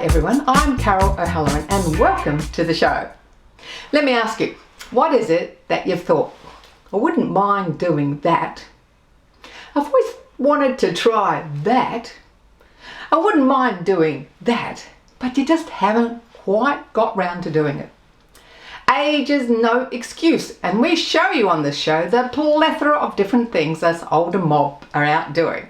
Hi everyone, I'm Carol O'Halloran and welcome to the show. Let me ask you, what is it that you've thought, I wouldn't mind doing that? I've always wanted to try that. I wouldn't mind doing that, but you just haven't quite got round to doing it. Age is no excuse, and we show you on this show the plethora of different things us older mob are out doing.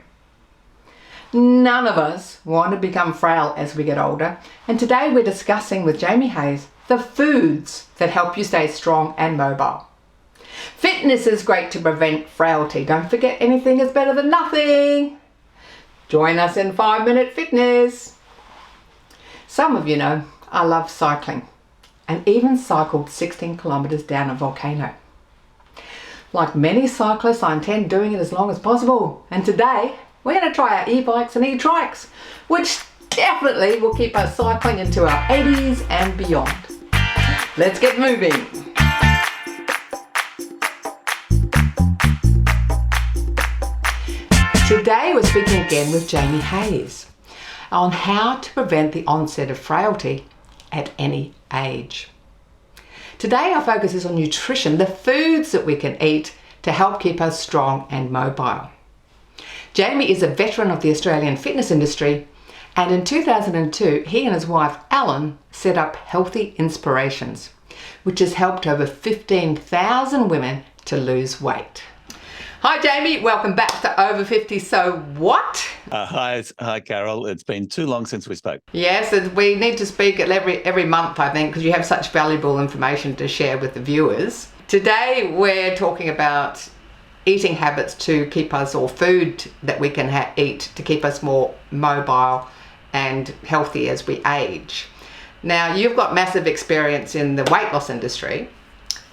None of us want to become frail as we get older, and today we're discussing with Jamiehayes the foods that help you stay strong and mobile. Fitness is great to prevent frailty. Don't forget, anything is better than nothing. Join us in 5-minute fitness. Some of you know I love cycling and even cycled 16 kilometres down a volcano. Like many cyclists, I intend doing it as long as possible, and today we're going to try our e-bikes and e-trikes, which definitely will keep us cycling into our 80s and beyond. Let's get moving. Today we're speaking again with Jamiehayes on how to prevent the onset of frailty at any age. Today our focus is on nutrition, the foods that we can eat to help keep us strong and mobile. Jamie is a veteran of the Australian fitness industry, and in 2002 he and his wife Ellen set up Healthy Inspirations, which has helped over 15,000 women to lose weight. Hi Jamie, welcome back to Over 50 So What? Hi Carol. It's been too long since we spoke. Yes, we need to speak every month, I think, because you have such valuable information to share with the viewers. Today we're talking about eating habits to keep us, or food that we can eat to keep us more mobile and healthy as we age. Now, you've got massive experience in the weight loss industry,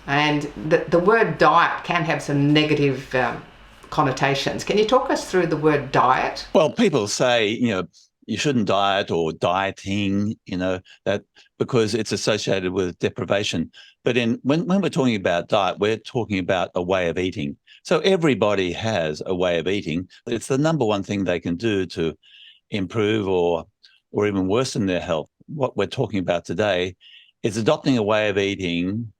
and the word diet can have some negative connotations. Can you talk us through the word diet? Well, people say, you shouldn't diet or dieting, that because it's associated with deprivation. But when we're talking about diet, we're talking about a way of eating. So everybody has a way of eating. It's the number one thing they can do to improve or even worsen their health. What we're talking about today is adopting a way of eating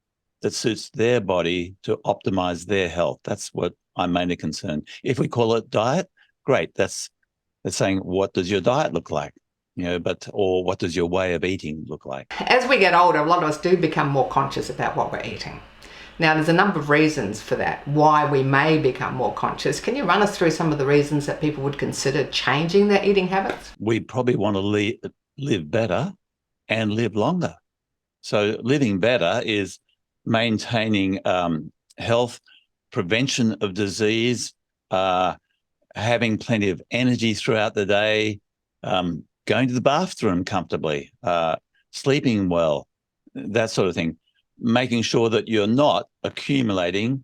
that suits their body to optimize their health. That's what I'm mainly concerned. If we call it diet, great. That's saying, what does your diet look like? Or what does your way of eating look like? As we get older, a lot of us do become more conscious about what we're eating. Now, there's a number of reasons for that, why we may become more conscious. Can you run us through some of the reasons that people would consider changing their eating habits? We probably want to live better and live longer. So living better is maintaining health, prevention of disease, having plenty of energy throughout the day, going to the bathroom comfortably, sleeping well, that sort of thing. Making sure that you're not accumulating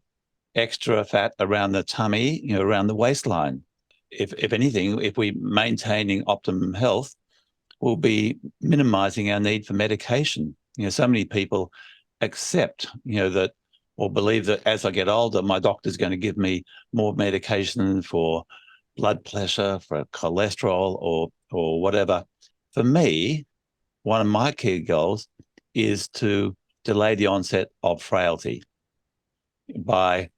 extra fat around the tummy, around the waistline. If anything, if we're maintaining optimum health, we'll be minimizing our need for medication. So many people accept, that, or believe that as I get older, my doctor's going to give me more medication for blood pressure, for cholesterol, or whatever. For me, one of my key goals is to delay the onset of frailty by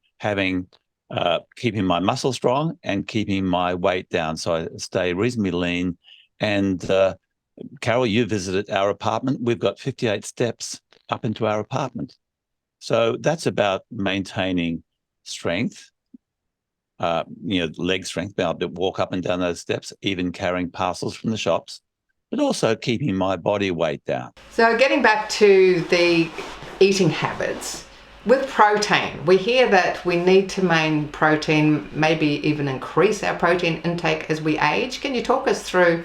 keeping my muscle strong and keeping my weight down, so I stay reasonably lean. And Carol, you visited our apartment. We've got 58 steps up into our apartment. So that's about maintaining strength, leg strength, being able to walk up and down those steps, even carrying parcels from the shops, but also keeping my body weight down. So getting back to the eating habits, with protein, we hear that we need to maintain protein, maybe even increase our protein intake as we age. Can you talk us through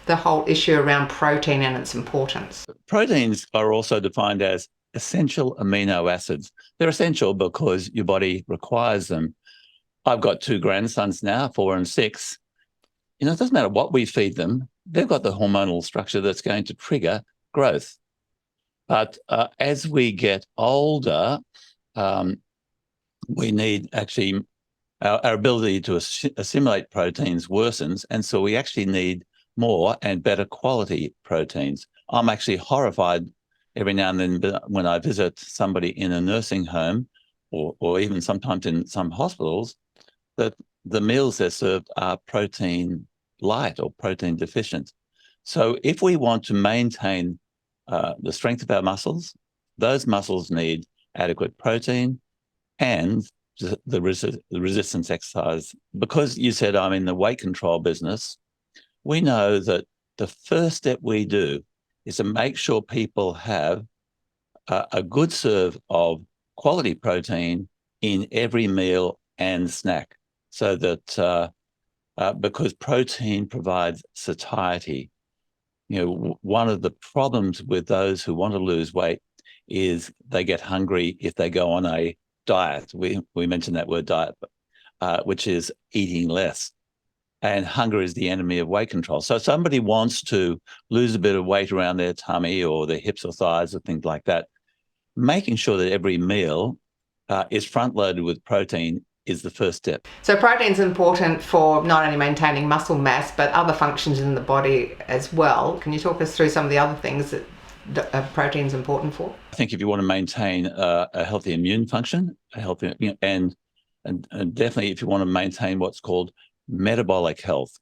the whole issue around protein and its importance? Proteins are also defined as essential amino acids. They're essential because your body requires them. I've got 2 grandsons now, 4 and 6. It doesn't matter what we feed them. They've got the hormonal structure that's going to trigger growth. But as we get older, we need our ability to assimilate proteins worsens. And so we actually need more and better quality proteins. I'm actually horrified every now and then when I visit somebody in a nursing home or even sometimes in some hospitals that the meals they're served are protein light or protein deficient. So if we want to maintain the strength of our muscles, those muscles need adequate protein and the resistance exercise. Because you said I'm in the weight control business, we know that the first step we do is to make sure people have a good serve of quality protein in every meal and snack, so that because protein provides satiety. One of the problems with those who want to lose weight is they get hungry if they go on a diet. We mentioned that word diet, which is eating less. And hunger is the enemy of weight control. So if somebody wants to lose a bit of weight around their tummy or their hips or thighs or things like that, making sure that every meal is front-loaded with protein is the first step. So protein's important for not only maintaining muscle mass, but other functions in the body as well. Can you talk us through some of the other things that protein's important for? I think if you want to maintain a healthy immune function, and definitely if you want to maintain what's called metabolic health,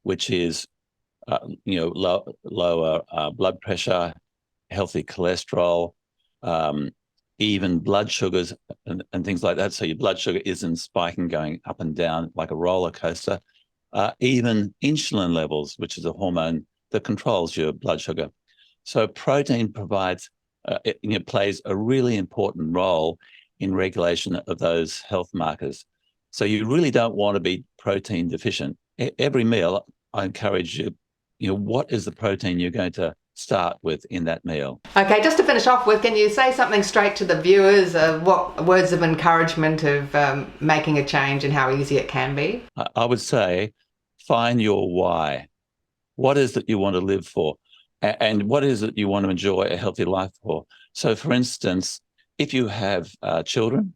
which is lower blood pressure, healthy cholesterol, even blood sugars and things like that. So your blood sugar isn't spiking, going up and down like a roller coaster. Even insulin levels, which is a hormone that controls your blood sugar. So protein provides, plays a really important role in regulation of those health markers. So you really don't want to be protein deficient. Every meal, I encourage you, what is the protein you're going to start with in that meal? Okay, just to finish off with, can you say something straight to the viewers of what words of encouragement of making a change and how easy it can be? I would say find your why. What is it you want to live for? And what is it you want to enjoy a healthy life for? So for instance, if you have children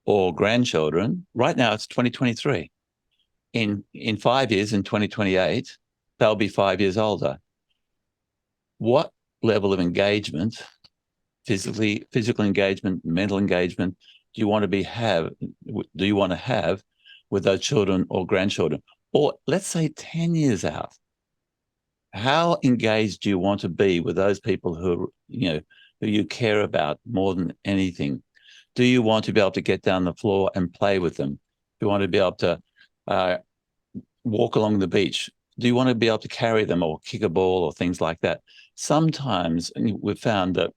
or grandchildren, right now it's 2023. In 5 years, in 2028, they'll be 5 years older. What level of engagement, physical engagement, mental engagement, do you want to have with those children or grandchildren? Or let's say 10 years out, how engaged do you want to be with those people who you care about more than anything? Do you want to be able to get down the floor and play with them? Do you want to be able to walk along the beach? Do you want to be able to carry them or kick a ball or things like that? Sometimes we've found that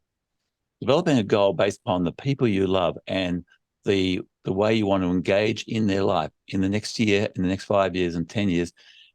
developing a goal based upon the people you love and the way you want to engage in their life in the next year, in the next 5 years and 10 years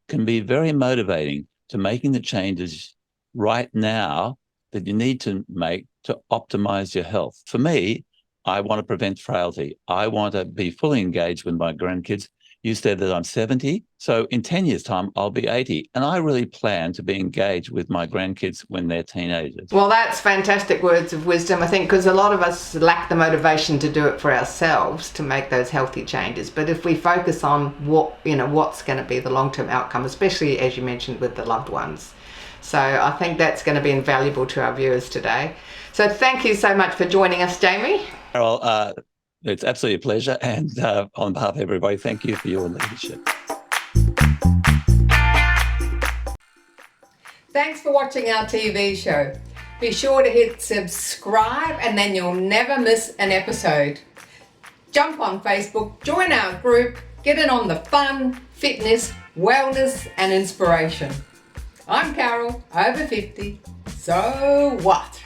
can be very motivating to making the changes right now that you need to make to optimize your health. For me, I want to prevent frailty. I want to be fully engaged with my grandkids. You said that I'm 70. So in 10 years' time, I'll be 80. And I really plan to be engaged with my grandkids when they're teenagers. Well, that's fantastic words of wisdom, I think, because a lot of us lack the motivation to do it for ourselves, to make those healthy changes. But if we focus on what's going to be the long-term outcome, especially, as you mentioned, with the loved ones. So I think that's going to be invaluable to our viewers today. So thank you so much for joining us, Jamie. Carol, it's absolutely a pleasure. And on behalf of everybody, thank you for your leadership. Thanks for watching our TV show. Be sure to hit subscribe and then you'll never miss an episode. Jump on Facebook, join our group, get in on the fun, fitness, wellness and inspiration. I'm Carol, over 50. So what?